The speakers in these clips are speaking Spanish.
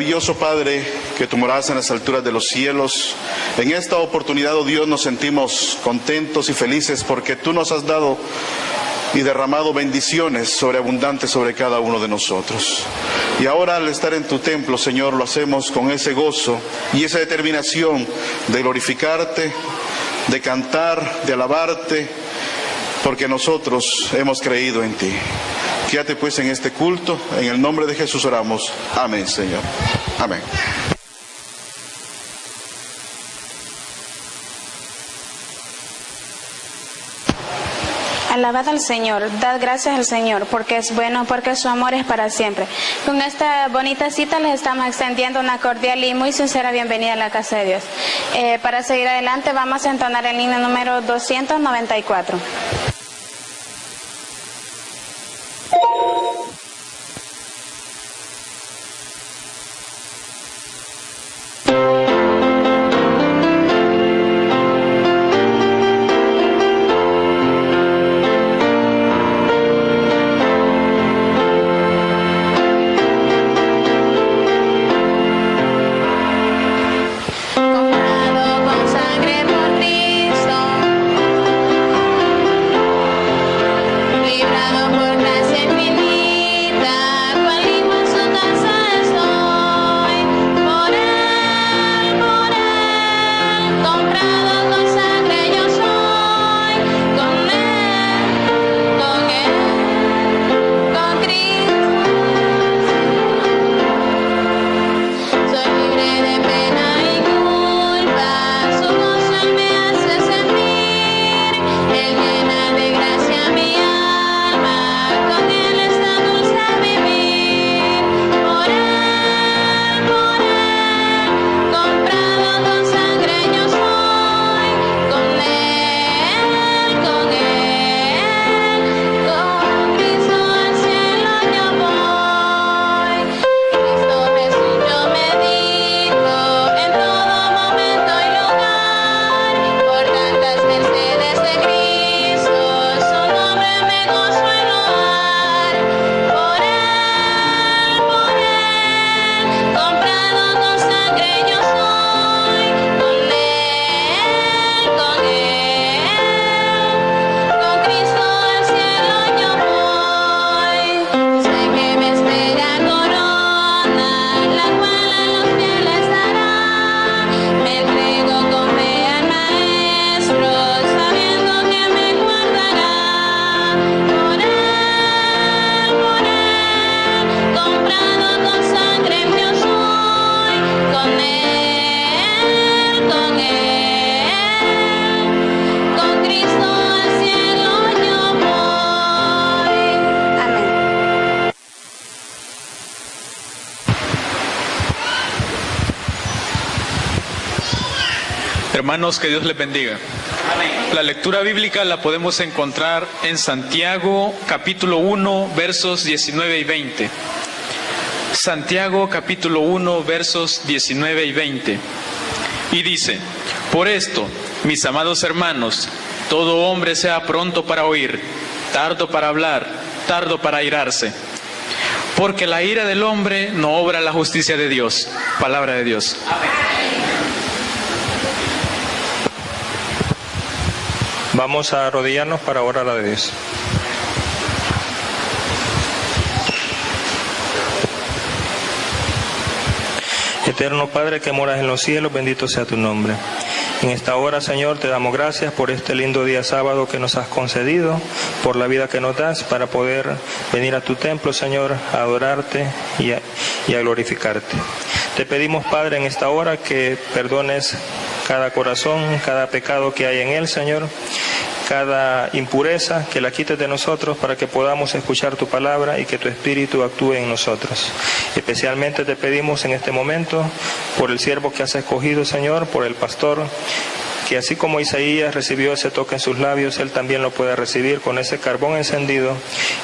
maravilloso Padre, que tú moras en las alturas de los cielos, en esta oportunidad, oh Dios, nos sentimos contentos y felices porque tú nos has dado y derramado bendiciones sobreabundantes sobre cada uno de nosotros. Y ahora, al estar en tu templo, Señor, lo hacemos con ese gozo y esa determinación de glorificarte, de cantar, de alabarte, porque nosotros hemos creído en ti. Quédate pues en este culto, en el nombre de Jesús oramos. Amén, Señor. Amén. Alabad al Señor, dad gracias al Señor, porque es bueno, porque su amor es para siempre. Con esta bonita cita les estamos extendiendo una cordial y muy sincera bienvenida a la casa de Dios. Para seguir adelante vamos a entonar el himno número 294. Hermanos, que Dios les bendiga. Amén. La lectura bíblica la podemos encontrar en Santiago capítulo 1 versos 19 y 20. Santiago capítulo 1 versos 19 y 20. Y dice: por esto, mis amados hermanos, todo hombre sea pronto para oír, tardo para hablar, tardo para airarse. Porque la ira del hombre no obra la justicia de Dios. Palabra de Dios. Amén. Vamos a arrodillarnos para orar a Dios. Eterno Padre que moras en los cielos, bendito sea tu nombre. En esta hora, Señor, te damos gracias por este lindo día sábado que nos has concedido, por la vida que nos das para poder venir a tu templo, Señor, a adorarte y a glorificarte. Te pedimos, Padre, en esta hora que perdones cada corazón, cada pecado que hay en él, Señor, cada impureza, que la quites de nosotros para que podamos escuchar tu palabra y que tu Espíritu actúe en nosotros. Especialmente te pedimos en este momento por el siervo que has escogido, Señor, por el pastor que así como Isaías recibió ese toque en sus labios, él también lo pueda recibir con ese carbón encendido,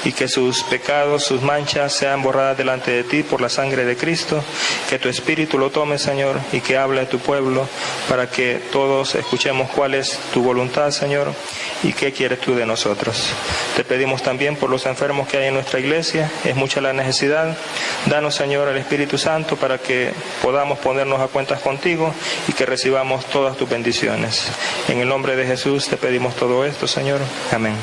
y que sus pecados, sus manchas sean borradas delante de ti por la sangre de Cristo. Que tu Espíritu lo tome, Señor, y que hable a tu pueblo para que todos escuchemos cuál es tu voluntad, Señor, y qué quieres tú de nosotros. Te pedimos también por los enfermos que hay en nuestra iglesia. Es mucha la necesidad. Danos, Señor, el Espíritu Santo para que podamos ponernos a cuentas contigo y que recibamos todas tus bendiciones. En el nombre de Jesús te pedimos todo esto, Señor. Amén.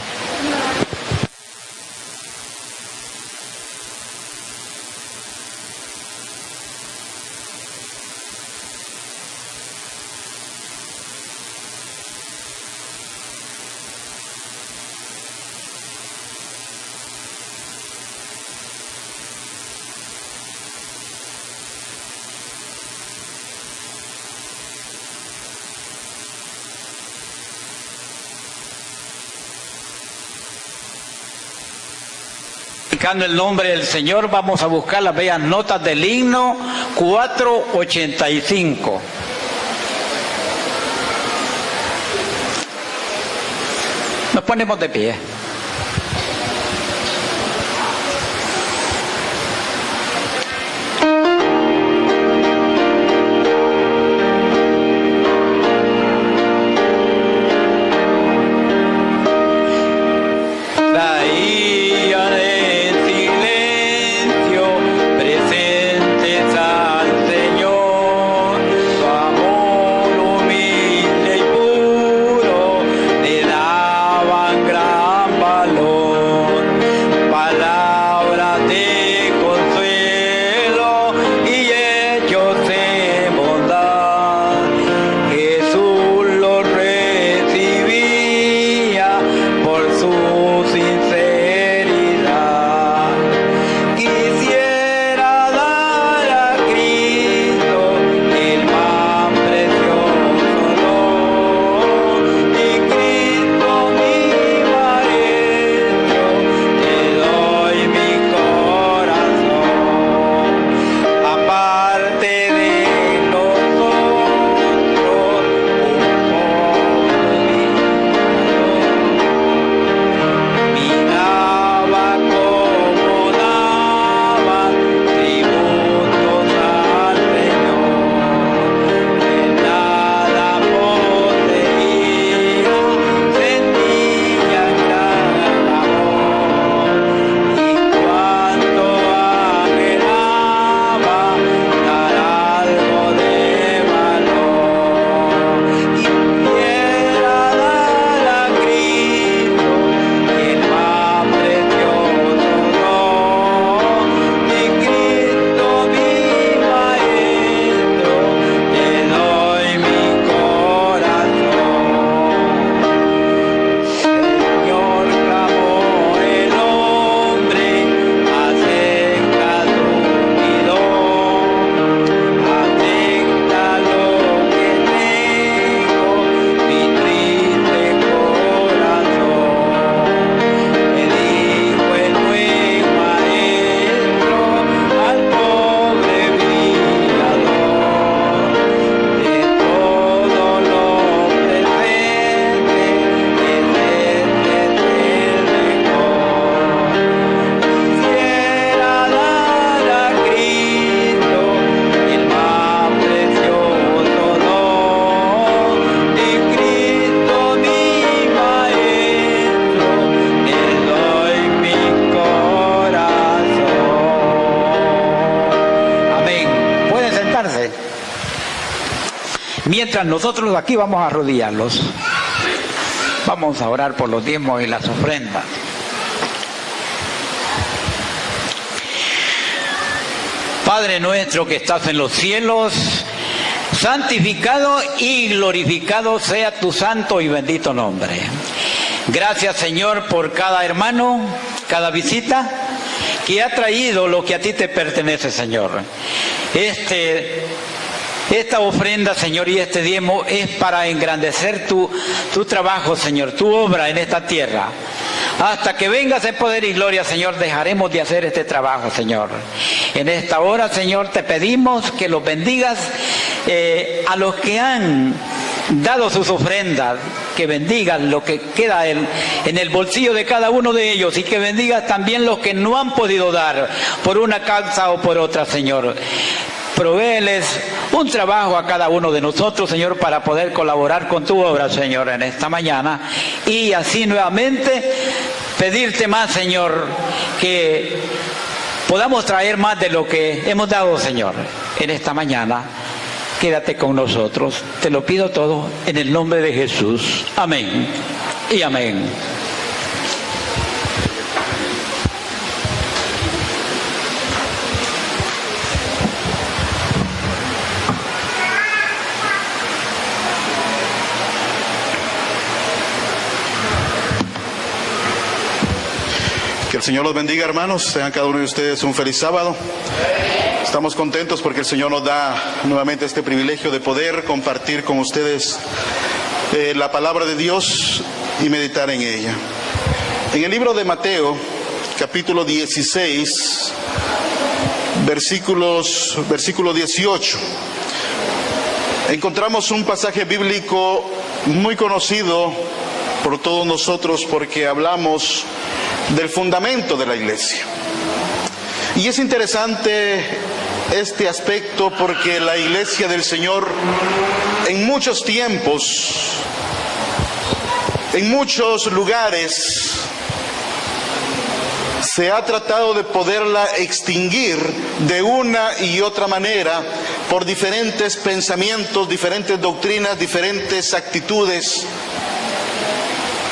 El nombre del Señor, vamos a buscar las bellas notas del himno 485. Nos ponemos de pie. Mientras nosotros aquí vamos a arrodillarlos, vamos a orar por los diezmos y las ofrendas. Padre nuestro que estás en los cielos, santificado y glorificado sea tu santo y bendito nombre. Gracias, Señor, por cada hermano, cada visita que ha traído lo que a ti te pertenece, Señor. Esta ofrenda, Señor, y este diezmo es para engrandecer tu trabajo, Señor, tu obra en esta tierra. Hasta que vengas en poder y gloria, Señor, dejaremos de hacer este trabajo, Señor. En esta hora, Señor, te pedimos que los bendigas a los que han dado sus ofrendas, que bendigas lo que queda en el bolsillo de cada uno de ellos y que bendigas también los que no han podido dar por una causa o por otra, Señor. Provéeles un trabajo a cada uno de nosotros, Señor, para poder colaborar con tu obra, Señor, en esta mañana. Y así nuevamente pedirte más, Señor, que podamos traer más de lo que hemos dado, Señor, en esta mañana. Quédate con nosotros. Te lo pido todo en el nombre de Jesús. Amén y amén. Que el Señor los bendiga, hermanos. Tengan cada uno de ustedes un feliz sábado. Estamos contentos porque el Señor nos da nuevamente este privilegio de poder compartir con ustedes la palabra de Dios y meditar en ella. En el libro de Mateo, capítulo 16, versículo 18, encontramos un pasaje bíblico muy conocido por todos nosotros porque hablamos del fundamento de la iglesia. Y es interesante este aspecto porque la iglesia del Señor en muchos tiempos, en muchos lugares, se ha tratado de poderla extinguir de una y otra manera por diferentes pensamientos, diferentes doctrinas, diferentes actitudes,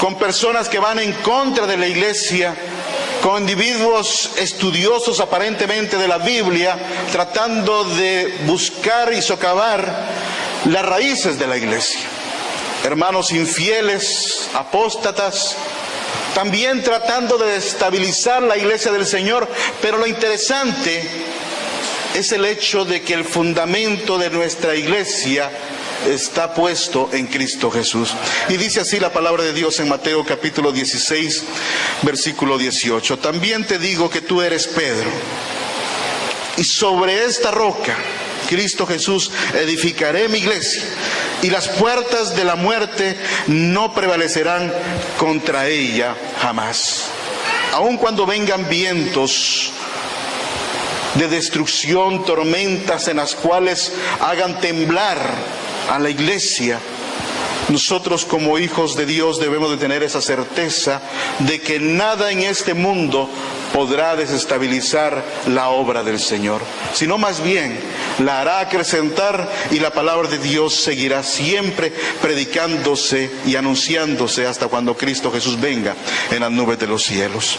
con personas que van en contra de la iglesia, con individuos estudiosos aparentemente de la Biblia, tratando de buscar y socavar las raíces de la iglesia. Hermanos infieles, apóstatas, también tratando de estabilizar la iglesia del Señor, pero lo interesante es el hecho de que el fundamento de nuestra iglesia está puesto en Cristo Jesús. Y dice así la palabra de Dios en Mateo capítulo 16, versículo 18. También te digo que tú eres Pedro, y sobre esta roca, Cristo Jesús, edificaré mi iglesia, y las puertas de la muerte no prevalecerán contra ella jamás. Aun cuando vengan vientos de destrucción, tormentas en las cuales hagan temblar a la iglesia, nosotros como hijos de Dios debemos de tener esa certeza de que nada en este mundo podrá desestabilizar la obra del Señor, sino más bien la hará acrecentar, y la palabra de Dios seguirá siempre predicándose y anunciándose hasta cuando Cristo Jesús venga en las nubes de los cielos.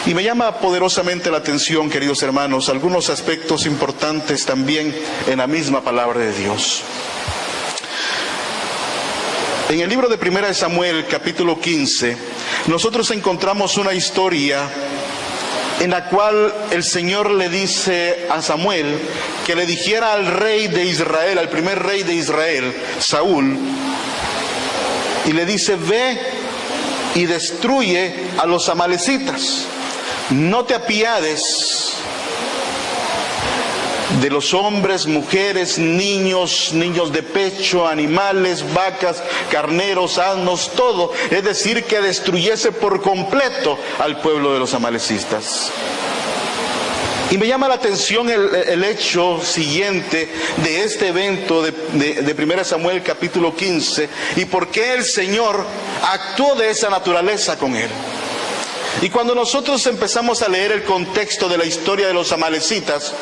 Y me llama poderosamente la atención, queridos hermanos, algunos aspectos importantes también en la misma palabra de Dios. En el libro de 1 Samuel, capítulo 15, nosotros encontramos una historia en la cual el Señor le dice a Samuel que le dijera al rey de Israel, al primer rey de Israel, Saúl, y le dice: ve y destruye a los amalecitas, no te apiades de los hombres, mujeres, niños de pecho, animales, vacas, carneros, asnos, todo. Es decir, que destruyese por completo al pueblo de los amalecitas. Y me llama la atención el hecho siguiente de este evento de 1 Samuel capítulo 15, y por qué el Señor actuó de esa naturaleza con él. Y cuando nosotros empezamos a leer el contexto de la historia de los amalecitas,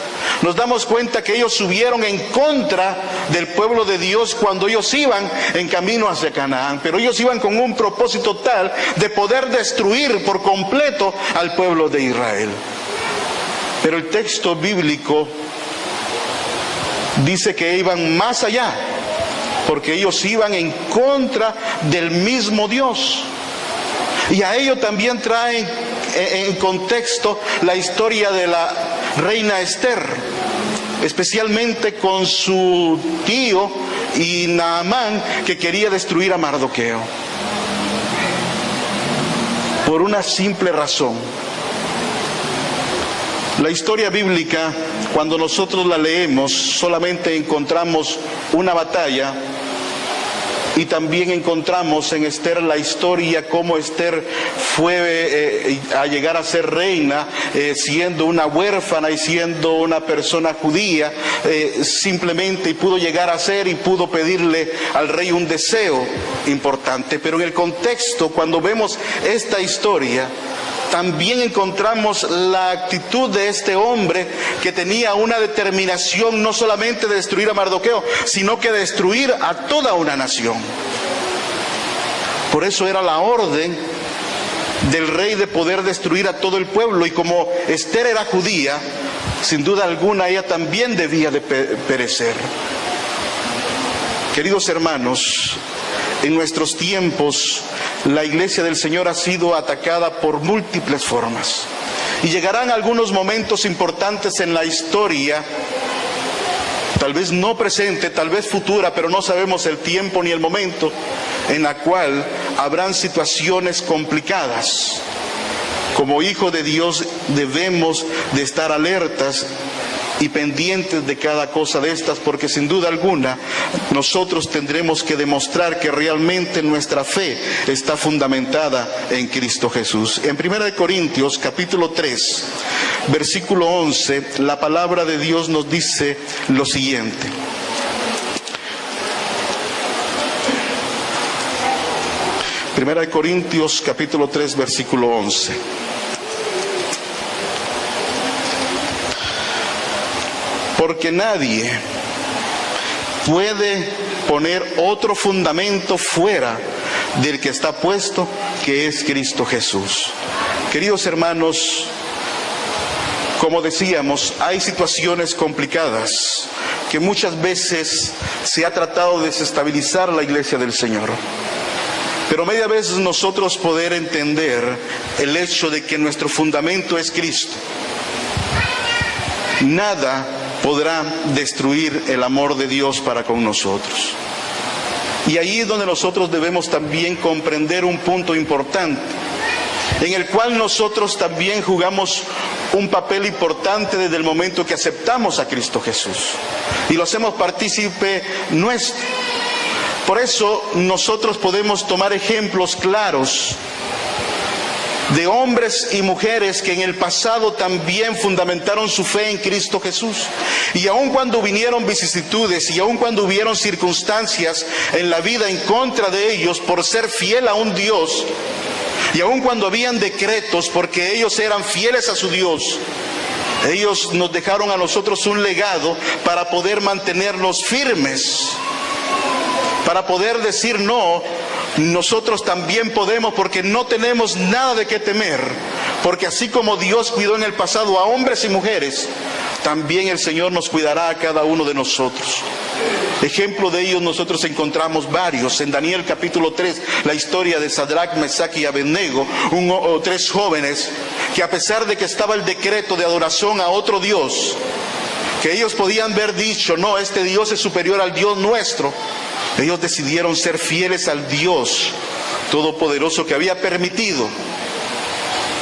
nos damos cuenta que ellos subieron en contra del pueblo de Dios cuando ellos iban en camino hacia Canaán, pero ellos iban con un propósito tal de poder destruir por completo al pueblo de Israel. Pero el texto bíblico dice que iban más allá, porque ellos iban en contra del mismo Dios. Y a ello también trae en contexto la historia de la reina Esther, especialmente con su tío y Naamán, que quería destruir a Mardoqueo. Por una simple razón. La historia bíblica, cuando nosotros la leemos, solamente encontramos una batalla Y también encontramos en Esther la historia cómo Esther fue a llegar a ser reina, siendo una huérfana y siendo una persona judía, simplemente, y pudo llegar a ser y pudo pedirle al rey un deseo importante. Pero en el contexto, cuando vemos esta historia, también encontramos la actitud de este hombre que tenía una determinación no solamente de destruir a Mardoqueo, sino que destruir a toda una nación. Por eso era la orden del rey de poder destruir a todo el pueblo, y como Esther era judía, sin duda alguna ella también debía de perecer. Queridos hermanos, en nuestros tiempos la iglesia del Señor ha sido atacada por múltiples formas, y llegarán algunos momentos importantes en la historia, tal vez no presente, tal vez futura, pero no sabemos el tiempo ni el momento, en la cual habrán situaciones complicadas. Como hijo de Dios debemos de estar alertas y pendientes de cada cosa de estas, porque sin duda alguna nosotros tendremos que demostrar que realmente nuestra fe está fundamentada en Cristo Jesús. En 1 Corintios capítulo 3, versículo 11, la palabra de Dios nos dice lo siguiente. Primera de Corintios capítulo 3, versículo 11. Porque nadie puede poner otro fundamento fuera del que está puesto, que es Cristo Jesús. Queridos hermanos, como decíamos, hay situaciones complicadas que muchas veces se ha tratado de desestabilizar la iglesia del Señor. Pero media vez nosotros poder entender el hecho de que nuestro fundamento es Cristo. Nada podrá destruir el amor de Dios para con nosotros. Y ahí es donde nosotros debemos también comprender un punto importante, en el cual nosotros también jugamos un papel importante desde el momento que aceptamos a Cristo Jesús y lo hacemos partícipe nuestro. Por eso nosotros podemos tomar ejemplos claros de hombres y mujeres que en el pasado también fundamentaron su fe en Cristo Jesús. Y aun cuando vinieron vicisitudes y aun cuando hubieron circunstancias en la vida en contra de ellos por ser fiel a un Dios, y aun cuando habían decretos porque ellos eran fieles a su Dios, ellos nos dejaron a nosotros un legado para poder mantenernos firmes, para poder decir no. Nosotros también podemos, porque no tenemos nada de qué temer, porque así como Dios cuidó en el pasado a hombres y mujeres, también el Señor nos cuidará a cada uno de nosotros. Ejemplo de ellos nosotros encontramos varios. En Daniel capítulo 3, la historia de Sadrach, Mesach y Abednego, tres jóvenes que, a pesar de que estaba el decreto de adoración a otro Dios, que ellos podían haber dicho, no, este Dios es superior al Dios nuestro, ellos decidieron ser fieles al Dios Todopoderoso que había permitido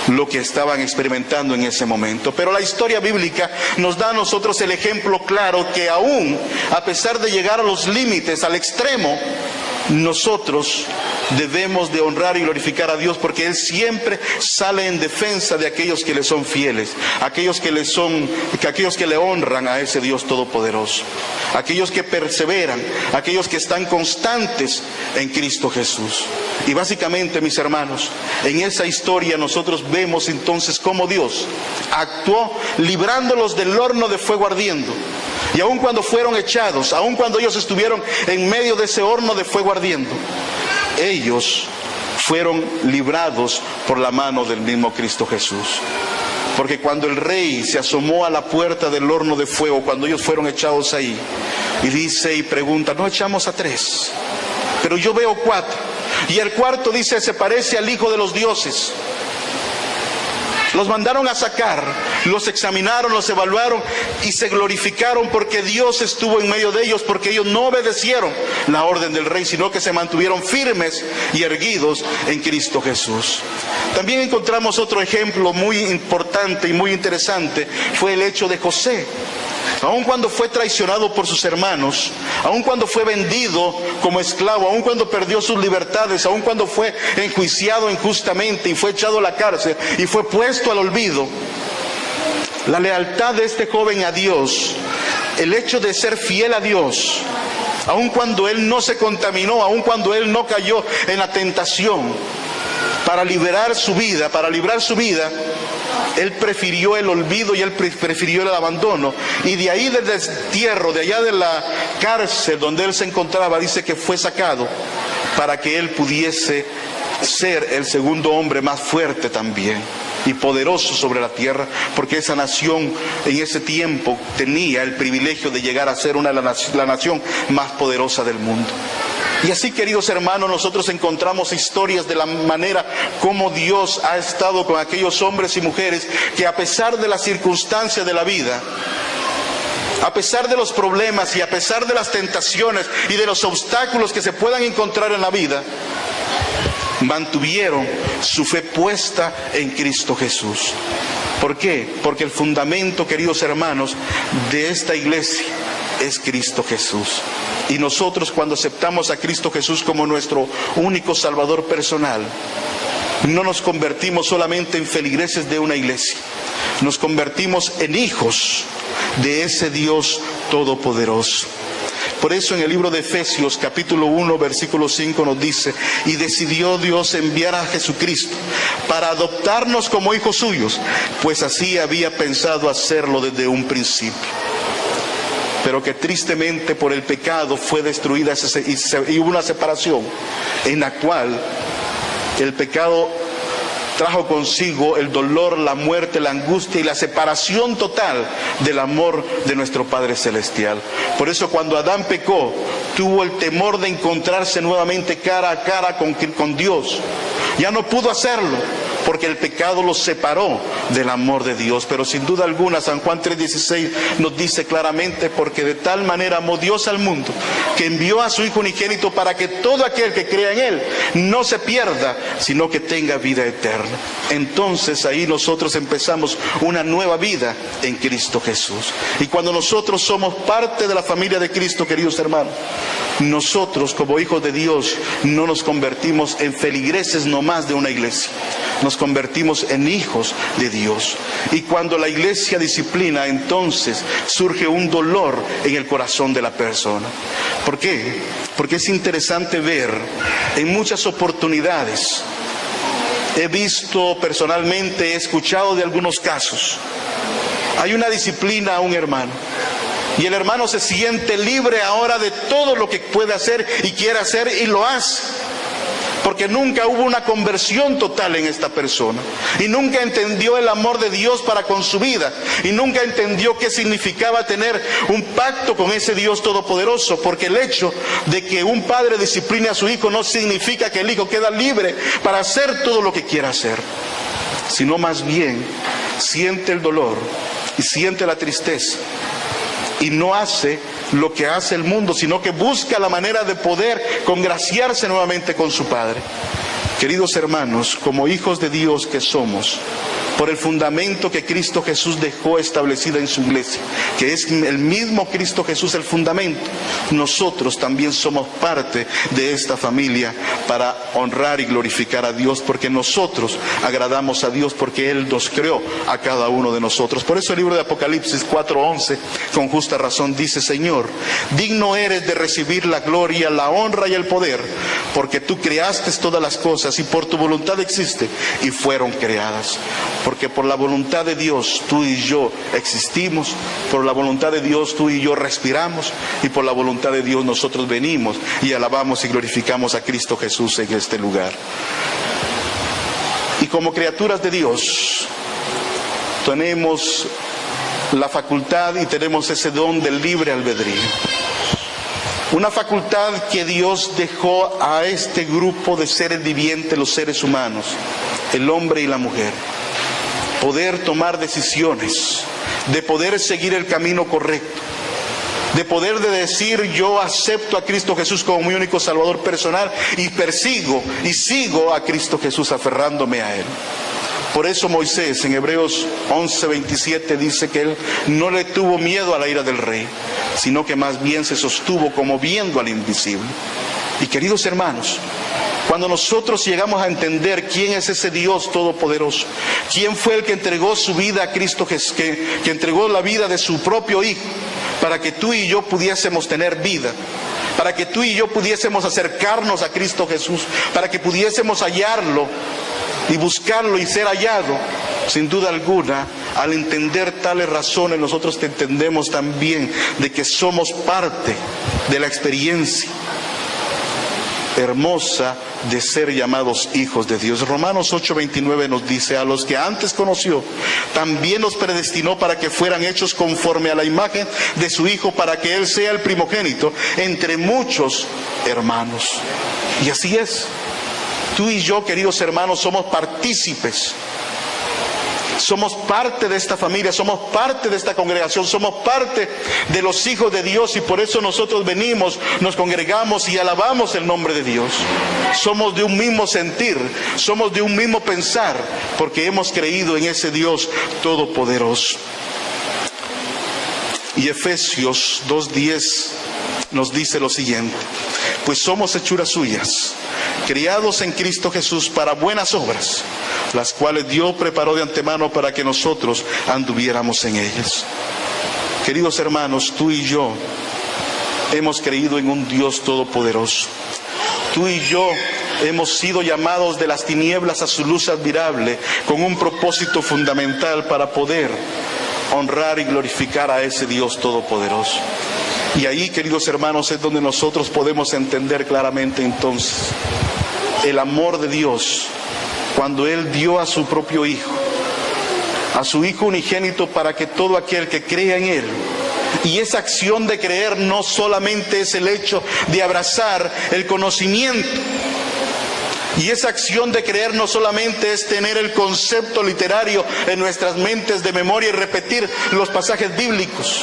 lo que estaban experimentando en ese momento. Pero la historia bíblica nos da a nosotros el ejemplo claro que aún a pesar de llegar a los límites, al extremo, nosotros debemos de honrar y glorificar a Dios, porque Él siempre sale en defensa de aquellos que le son fieles, aquellos que le honran a ese Dios todopoderoso, aquellos que perseveran, aquellos que están constantes en Cristo Jesús. Y básicamente, mis hermanos, en esa historia nosotros vemos entonces cómo Dios actuó librándolos del horno de fuego ardiendo. Y aun cuando fueron echados, aun cuando ellos estuvieron en medio de ese horno de fuego ardiendo, ellos fueron librados por la mano del mismo Cristo Jesús. Porque cuando el rey se asomó a la puerta del horno de fuego, cuando ellos fueron echados ahí, y dice y pregunta, no echamos a 3, pero yo veo 4. Y el cuarto dice, se parece al Hijo de los dioses. Los mandaron a sacar, los examinaron, los evaluaron y se glorificaron porque Dios estuvo en medio de ellos, porque ellos no obedecieron la orden del rey, sino que se mantuvieron firmes y erguidos en Cristo Jesús. También encontramos otro ejemplo muy importante y muy interesante, fue el hecho de José. Aun cuando fue traicionado por sus hermanos, aun cuando fue vendido como esclavo, aun cuando perdió sus libertades, aun cuando fue enjuiciado injustamente y fue echado a la cárcel y fue puesto al olvido, la lealtad de este joven a Dios, el hecho de ser fiel a Dios, aun cuando él no se contaminó, aun cuando él no cayó en la tentación, para librar su vida, él prefirió el olvido y él prefirió el abandono. Y de ahí del destierro, de allá de la cárcel donde él se encontraba, dice que fue sacado para que él pudiese ser el segundo hombre más fuerte también y poderoso sobre la tierra, porque esa nación en ese tiempo tenía el privilegio de llegar a ser la nación más poderosa del mundo. Y así, queridos hermanos, nosotros encontramos historias de la manera como Dios ha estado con aquellos hombres y mujeres que, a pesar de las circunstancias de la vida, a pesar de los problemas y a pesar de las tentaciones y de los obstáculos que se puedan encontrar en la vida, mantuvieron su fe puesta en Cristo Jesús. ¿Por qué? Porque el fundamento, queridos hermanos, de esta iglesia es Cristo Jesús. Y nosotros, cuando aceptamos a Cristo Jesús como nuestro único Salvador personal, no nos convertimos solamente en feligreses de una iglesia, nos convertimos en hijos de ese Dios todopoderoso. Por eso en el libro de Efesios capítulo 1 versículo 5 nos dice: y decidió Dios enviar a Jesucristo para adoptarnos como hijos suyos, pues así había pensado hacerlo desde un principio. Pero que tristemente por el pecado fue destruida y hubo una separación en la cual el pecado trajo consigo el dolor, la muerte, la angustia y la separación total del amor de nuestro Padre Celestial. Por eso cuando Adán pecó, tuvo el temor de encontrarse nuevamente cara a cara con Dios. Ya no pudo hacerlo, porque el pecado los separó del amor de Dios. Pero sin duda alguna, San Juan 3:16 nos dice claramente: porque de tal manera amó Dios al mundo, que envió a su Hijo unigénito para que todo aquel que crea en Él no se pierda, sino que tenga vida eterna. Entonces ahí nosotros empezamos una nueva vida en Cristo Jesús. Y cuando nosotros somos parte de la familia de Cristo, queridos hermanos, nosotros como hijos de Dios no nos convertimos en feligreses nomás de una iglesia, nos convertimos en hijos de Dios. Y cuando la iglesia disciplina, entonces surge un dolor en el corazón de la persona. ¿Por qué? Porque es interesante ver en muchas oportunidades, he visto personalmente, he escuchado de algunos casos, hay una disciplina a un hermano y el hermano se siente libre ahora de todo lo que puede hacer y quiere hacer, y lo hace, porque nunca hubo una conversión total en esta persona, y nunca entendió el amor de Dios para con su vida, y nunca entendió qué significaba tener un pacto con ese Dios todopoderoso, porque el hecho de que un padre discipline a su hijo no significa que el hijo queda libre para hacer todo lo que quiera hacer, sino más bien siente el dolor y siente la tristeza, y no hace lo que hace el mundo, sino que busca la manera de poder congraciarse nuevamente con su Padre. Queridos hermanos, como hijos de Dios que somos, por el fundamento que Cristo Jesús dejó establecido en su iglesia, que es el mismo Cristo Jesús el fundamento, nosotros también somos parte de esta familia para honrar y glorificar a Dios, porque nosotros agradamos a Dios, porque Él nos creó a cada uno de nosotros. Por eso el libro de Apocalipsis 4:11 con justa razón dice: Señor, digno eres de recibir la gloria, la honra y el poder, porque tú creaste todas las cosas y por tu voluntad existen y fueron creadas. Porque por la voluntad de Dios tú y yo existimos, por la voluntad de Dios tú y yo respiramos, y por la voluntad de Dios nosotros venimos y alabamos y glorificamos a Cristo Jesús en este lugar. Y como criaturas de Dios tenemos la facultad y tenemos ese don del libre albedrío. Una facultad que Dios dejó a este grupo de seres vivientes, los seres humanos, el hombre y la mujer. Poder tomar decisiones, de poder seguir el camino correcto, de poder decir: yo acepto a Cristo Jesús como mi único Salvador personal y persigo y sigo a Cristo Jesús aferrándome a Él. Por eso Moisés en Hebreos 11:27 dice que él no le tuvo miedo a la ira del rey, sino que más bien se sostuvo como viendo al invisible. Y queridos hermanos, cuando nosotros llegamos a entender quién es ese Dios todopoderoso, quién fue el que entregó su vida a Cristo Jesús, que entregó la vida de su propio Hijo, para que tú y yo pudiésemos tener vida, para que tú y yo pudiésemos acercarnos a Cristo Jesús, para que pudiésemos hallarlo y buscarlo y ser hallado, sin duda alguna, al entender tales razones, nosotros entendemos también de que somos parte de la experiencia hermosa de ser llamados hijos de Dios. Romanos 8:29 nos dice: a los que antes conoció, también los predestinó para que fueran hechos conforme a la imagen de su Hijo, para que Él sea el primogénito entre muchos hermanos. Y así es. Tú y yo, queridos hermanos, somos partícipes. Somos parte de esta familia, somos parte de esta congregación, somos parte de los hijos de Dios, y por eso nosotros venimos, nos congregamos y alabamos el nombre de Dios. Somos de un mismo sentir, somos de un mismo pensar, porque hemos creído en ese Dios todopoderoso. Y Efesios 2:10 nos dice lo siguiente: pues somos hechuras suyas, criados en Cristo Jesús para buenas obras, las cuales Dios preparó de antemano para que nosotros anduviéramos en ellas. Queridos hermanos, tú y yo hemos creído en un Dios todopoderoso. Tú y yo hemos sido llamados de las tinieblas a su luz admirable, con un propósito fundamental para poder honrar y glorificar a ese Dios todopoderoso. Y ahí, queridos hermanos, es donde nosotros podemos entender claramente entonces el amor de Dios, cuando Él dio a su propio Hijo, a su Hijo unigénito, para que todo aquel que crea en Él. Y esa acción de creer no solamente es el hecho de abrazar el conocimiento, y esa acción de creer no solamente es tener el concepto literario en nuestras mentes de memoria y repetir los pasajes bíblicos.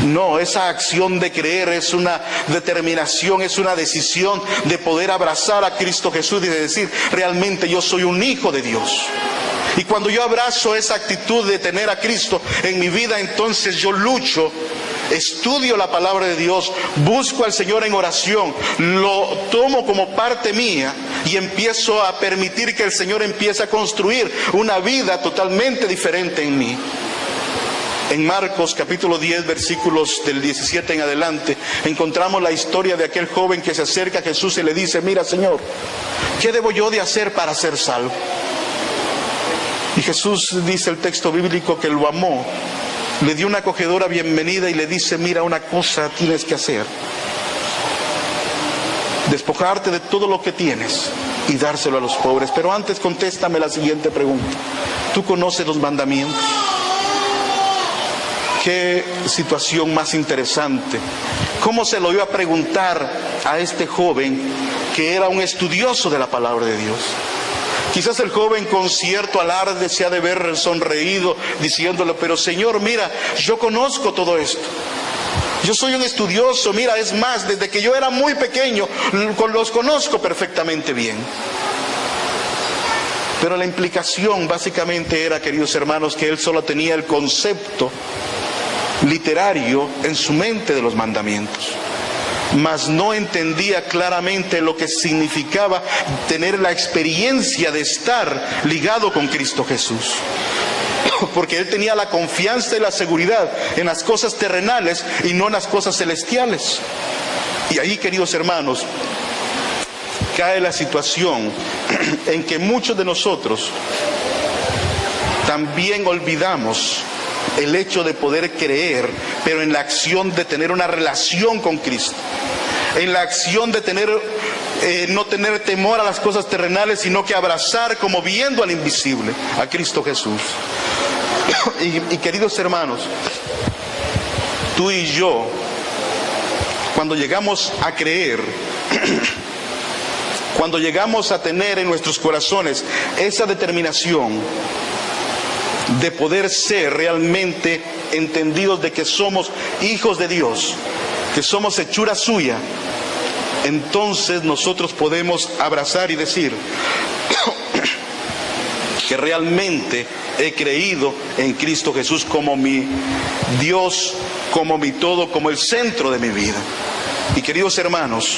No, esa acción de creer es una determinación, es una decisión de poder abrazar a Cristo Jesús y de decir: realmente yo soy un hijo de Dios. Y cuando yo abrazo esa actitud de tener a Cristo en mi vida, entonces yo lucho, estudio la palabra de Dios, busco al Señor en oración, lo tomo como parte mía y empiezo a permitir que el Señor empiece a construir una vida totalmente diferente en mí. En Marcos capítulo 10, versículos del 17 en adelante, encontramos la historia de aquel joven que se acerca a Jesús y le dice: mira, Señor, ¿qué debo yo de hacer para ser salvo? Y Jesús, dice el texto bíblico, que lo amó, le dio una acogedora bienvenida y le dice: mira, una cosa tienes que hacer: despojarte de todo lo que tienes y dárselo a los pobres. Pero antes contéstame la siguiente pregunta: ¿tú conoces los mandamientos? Qué situación más interesante. ¿Cómo se lo iba a preguntar a este joven que era un estudioso de la palabra de Dios? Quizás el joven con cierto alarde se ha de ver sonreído diciéndole: pero Señor, mira, yo conozco todo esto. Yo soy un estudioso, mira, es más, desde que yo era muy pequeño los conozco perfectamente bien. Pero la implicación básicamente era, queridos hermanos, que él solo tenía el concepto literario en su mente de los mandamientos, mas no entendía claramente lo que significaba tener la experiencia de estar ligado con Cristo Jesús, porque él tenía la confianza y la seguridad en las cosas terrenales y no en las cosas celestiales. Y ahí, queridos hermanos, cae la situación en que muchos de nosotros también olvidamos el hecho de poder creer, pero en la acción de tener una relación con Cristo, en la acción de tener, no tener temor a las cosas terrenales, sino que abrazar como viendo al invisible, a Cristo Jesús. Y queridos hermanos, tú y yo, cuando llegamos a creer, cuando llegamos a tener en nuestros corazones esa determinación de poder ser realmente entendidos de que somos hijos de Dios, que somos hechura suya, entonces nosotros podemos abrazar y decir: que realmente he creído en Cristo Jesús como mi Dios, como mi todo, como el centro de mi vida. Y queridos hermanos,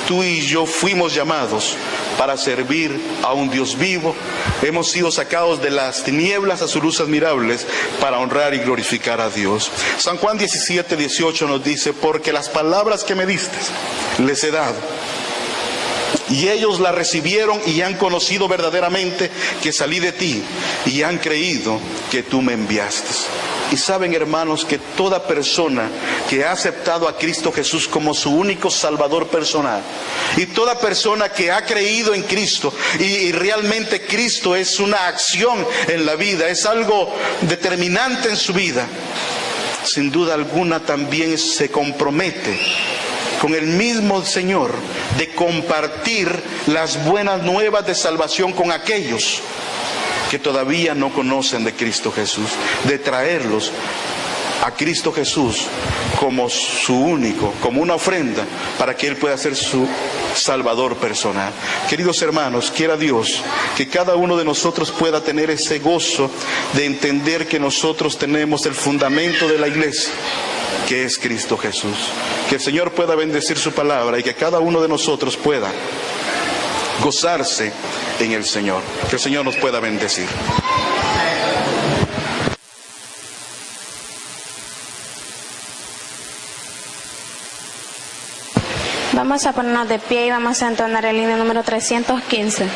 tú y yo fuimos llamados para servir a un Dios vivo. Hemos sido sacados de las tinieblas a sus luces admirables para honrar y glorificar a Dios. San Juan 17:18 nos dice: porque las palabras que me diste les he dado, y ellos la recibieron y han conocido verdaderamente que salí de ti, y han creído que tú me enviaste. Y saben, hermanos, que toda persona que ha aceptado a Cristo Jesús como su único Salvador personal, y toda persona que ha creído en Cristo, y realmente Cristo es una acción en la vida, es algo determinante en su vida, sin duda alguna también se compromete con el mismo Señor de compartir las buenas nuevas de salvación con aquellos que todavía no conocen de Cristo Jesús, de traerlos a Cristo Jesús como su único, como una ofrenda para que Él pueda ser su Salvador personal. Queridos hermanos, quiera Dios que cada uno de nosotros pueda tener ese gozo de entender que nosotros tenemos el fundamento de la iglesia, que es Cristo Jesús. Que el Señor pueda bendecir su palabra y que cada uno de nosotros pueda gozarse en el Señor. Que el Señor nos pueda bendecir. Vamos a ponernos de pie y vamos a entonar el himno número 315.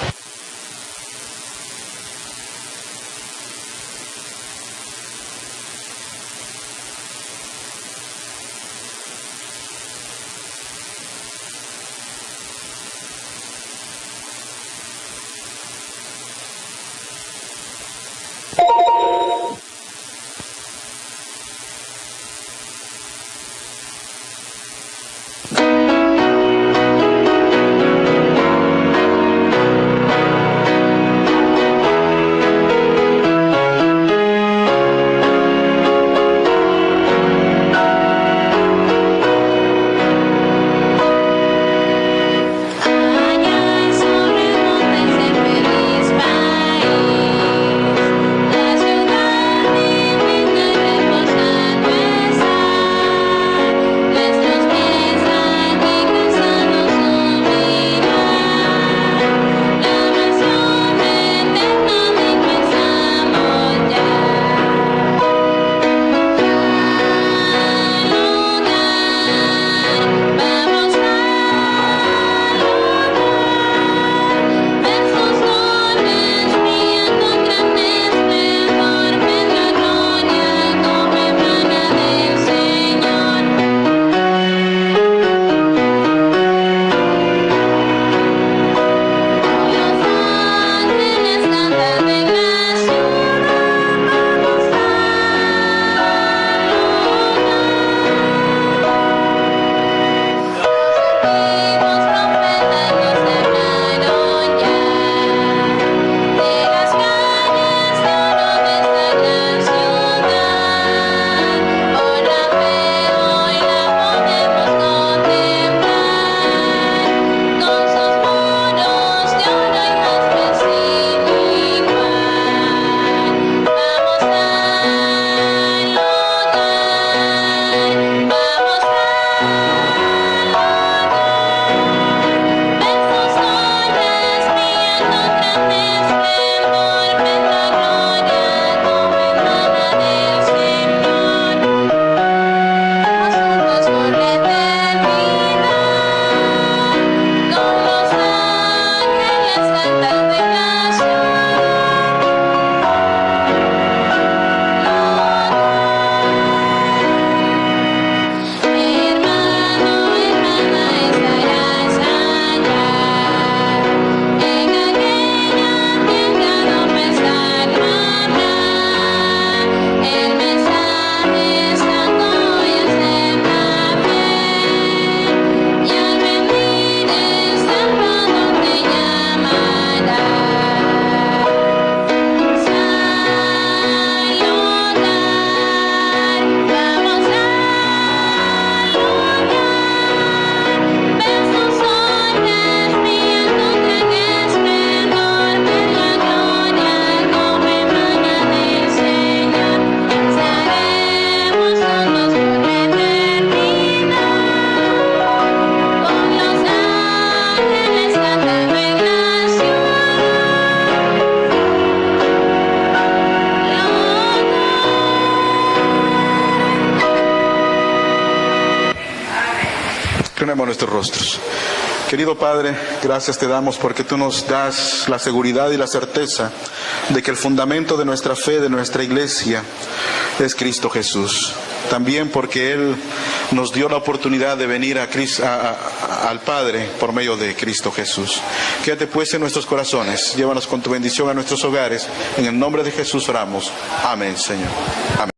Inclinemos nuestros rostros. Querido Padre, gracias te damos porque tú nos das la seguridad y la certeza de que el fundamento de nuestra fe, de nuestra iglesia, es Cristo Jesús. También porque Él nos dio la oportunidad de venir al Padre por medio de Cristo Jesús. Quédate pues en nuestros corazones, llévanos con tu bendición a nuestros hogares. En el nombre de Jesús oramos. Amén, Señor. Amén.